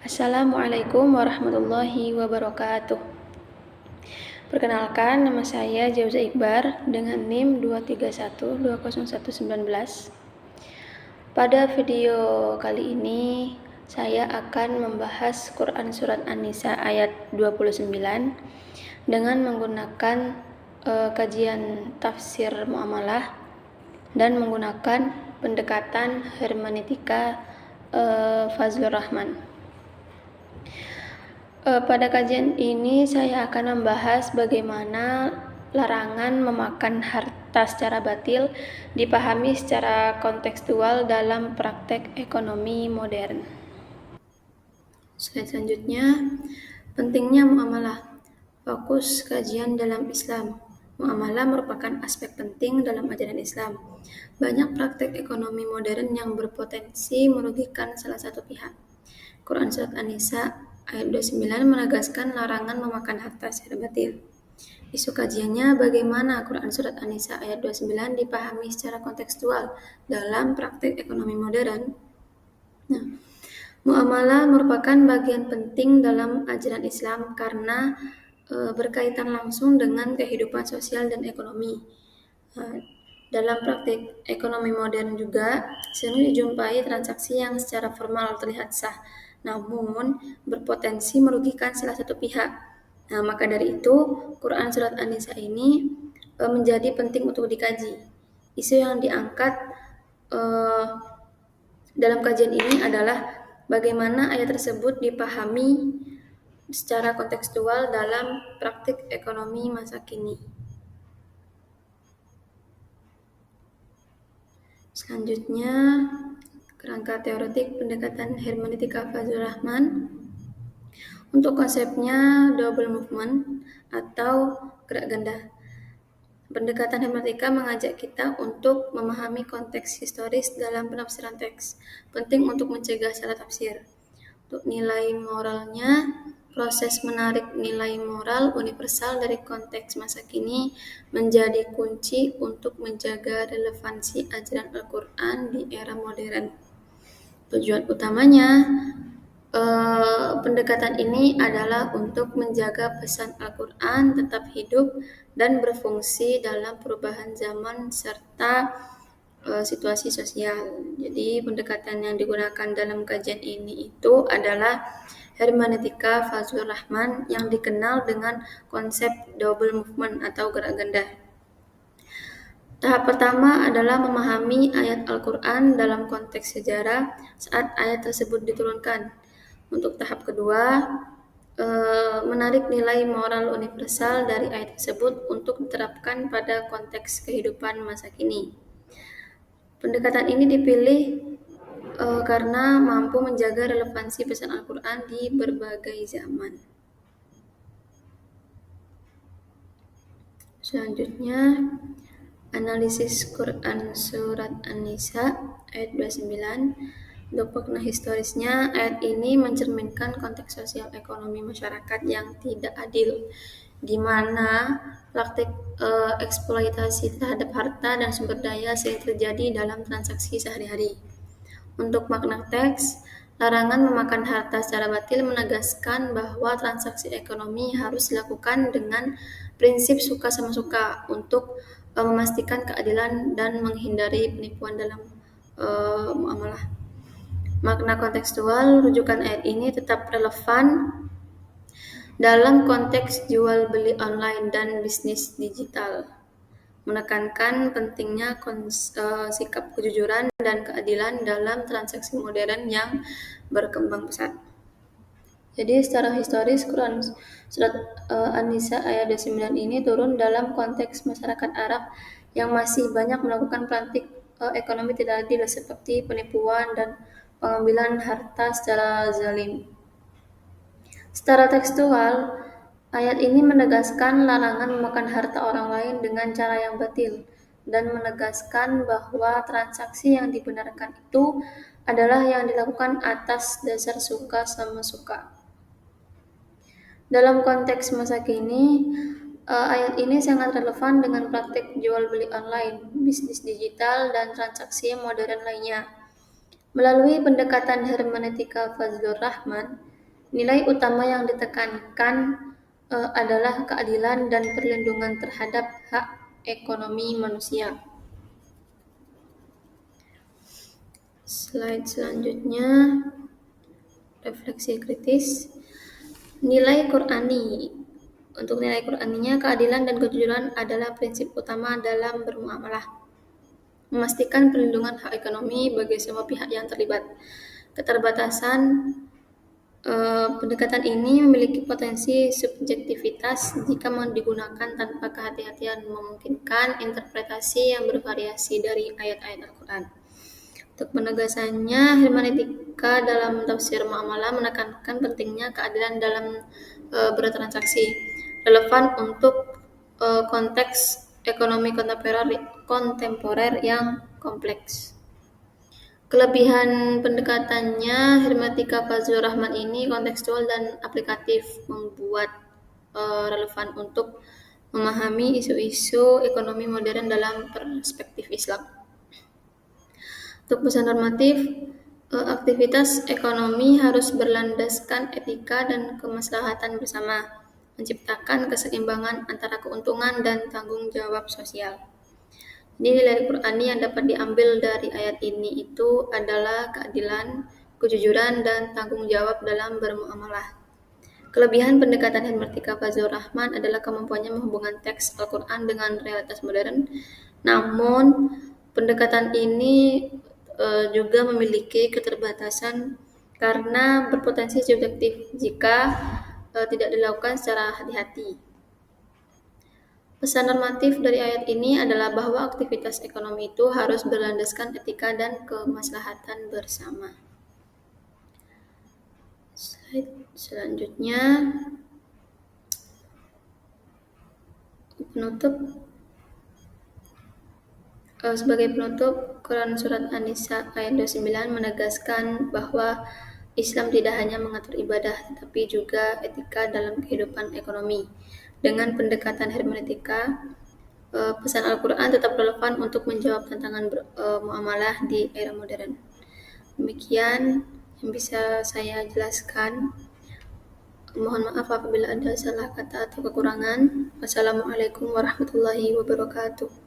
Assalamualaikum warahmatullahi wabarakatuh. Perkenalkan, nama saya Jauza Iqbar dengan NIM 2312019. Pada video kali ini, saya akan membahas Quran Surat An-Nisa ayat 29 dengan menggunakan kajian tafsir muamalah dan menggunakan pendekatan hermeneutika Fazlur Rahman. Pada kajian ini saya akan membahas bagaimana larangan memakan harta secara batil dipahami secara kontekstual dalam praktek ekonomi modern. Slide selanjutnya, pentingnya muamalah. Fokus kajian dalam Islam. Muamalah merupakan aspek penting dalam ajaran Islam. Banyak praktek ekonomi modern yang berpotensi merugikan salah satu pihak. Quran Surat An-Nisa ayat 29 menegaskan larangan memakan harta secara batil. Isu kajiannya bagaimana Quran Surat An-Nisa ayat 29 dipahami secara kontekstual dalam praktek ekonomi modern. Muamalah merupakan bagian penting dalam ajaran Islam karena berkaitan langsung dengan kehidupan sosial dan ekonomi. Dalam praktik ekonomi modern juga sering dijumpai transaksi yang secara formal terlihat sah, namun berpotensi merugikan salah satu pihak. Maka dari itu, Quran Surat An-Nisa ini menjadi penting untuk dikaji. Isu yang diangkat dalam kajian ini adalah bagaimana ayat tersebut dipahami secara kontekstual dalam praktik ekonomi masa kini. Selanjutnya, kerangka teoretik pendekatan hermeneutika Fazlur Rahman. Untuk konsepnya double movement atau gerak ganda. Pendekatan hermeneutika mengajak kita untuk memahami konteks historis dalam penafsiran teks. Penting untuk mencegah salah tafsir. Untuk nilai moralnya, proses menarik nilai moral universal dari konteks masa kini menjadi kunci untuk menjaga relevansi ajaran Al-Quran di era modern. Tujuan utamanya pendekatan ini adalah untuk menjaga pesan Al-Quran tetap hidup dan berfungsi dalam perubahan zaman serta situasi sosial. Jadi pendekatan yang digunakan dalam kajian ini itu adalah hermeneutika Fazlur Rahman yang dikenal dengan konsep double movement atau gerak ganda. Tahap pertama adalah memahami ayat Al-Quran dalam konteks sejarah saat ayat tersebut diturunkan. Untuk tahap kedua, menarik nilai moral universal dari ayat tersebut untuk diterapkan pada konteks kehidupan masa kini. Pendekatan ini dipilih karena mampu menjaga relevansi pesan Al-Quran di berbagai zaman. Selanjutnya, analisis Quran Surat An-Nisa ayat 29. Untuk makna historisnya, ayat ini mencerminkan konteks sosial ekonomi masyarakat yang tidak adil, di mana praktik eksploitasi terhadap harta dan sumber daya sering terjadi dalam transaksi sehari-hari. Untuk makna teks, larangan memakan harta secara batil menegaskan bahwa transaksi ekonomi harus dilakukan dengan prinsip suka sama suka untuk memastikan keadilan dan menghindari penipuan dalam muamalah. Makna kontekstual rujukan ayat ini tetap relevan dalam konteks jual beli online dan bisnis digital, menekankan pentingnya sikap kejujuran dan keadilan dalam transaksi modern yang berkembang pesat. Jadi secara historis Quran Surat An-Nisa ayat 29 ini turun dalam konteks masyarakat Arab yang masih banyak melakukan praktik ekonomi tidak adil seperti penipuan dan pengambilan harta secara zalim. Secara tekstual, ayat ini menegaskan larangan memakan harta orang lain dengan cara yang batil dan menegaskan bahwa transaksi yang dibenarkan itu adalah yang dilakukan atas dasar suka sama suka. Dalam konteks masa kini, ayat ini sangat relevan dengan praktik jual beli online, bisnis digital, dan transaksi modern lainnya. Melalui pendekatan hermeneutika Fazlur Rahman, Nilai utama yang ditekankan adalah keadilan dan perlindungan terhadap hak ekonomi manusia. Slide selanjutnya, refleksi kritis. Nilai Qur'ani. Untuk nilai Qur'aninya, keadilan dan kejujuran adalah prinsip utama dalam bermuamalah. Memastikan perlindungan hak ekonomi bagi semua pihak yang terlibat. Keterbatasan pendekatan ini memiliki potensi subjektivitas jika digunakan tanpa kehati-hatian, memungkinkan interpretasi yang bervariasi dari ayat-ayat Al-Quran. Untuk penegasannya, hermeneutika dalam tafsir muamalah menekankan pentingnya keadilan dalam bertransaksi, relevan untuk konteks ekonomi kontemporer yang kompleks. Kelebihan pendekatannya, hermeneutika Fazlur Rahman ini kontekstual dan aplikatif, membuat relevan untuk memahami isu-isu ekonomi modern dalam perspektif Islam. Untuk pesan normatif, aktivitas ekonomi harus berlandaskan etika dan kemaslahatan bersama, menciptakan keseimbangan antara keuntungan dan tanggung jawab sosial. Jadi nilai Qur'ani yang dapat diambil dari ayat ini itu adalah keadilan, kejujuran, dan tanggung jawab dalam bermuamalah. Kelebihan pendekatan hermeneutika Fazlur Rahman adalah kemampuannya menghubungkan teks Al-Quran dengan realitas modern. Namun, pendekatan ini juga memiliki keterbatasan karena berpotensi subjektif jika tidak dilakukan secara hati-hati. Pesan normatif dari ayat ini adalah bahwa aktivitas ekonomi itu harus berlandaskan etika dan kemaslahatan bersama. Slide selanjutnya, penutup. Sebagai penutup, Quran Surat An-Nisa ayat 29 menegaskan bahwa Islam tidak hanya mengatur ibadah, tetapi juga etika dalam kehidupan ekonomi. Dengan pendekatan hermeneutika, pesan Al-Quran tetap relevan untuk menjawab tantangan muamalah di era modern. Demikian yang bisa saya jelaskan. Mohon maaf apabila ada salah kata atau kekurangan. Wassalamualaikum warahmatullahi wabarakatuh.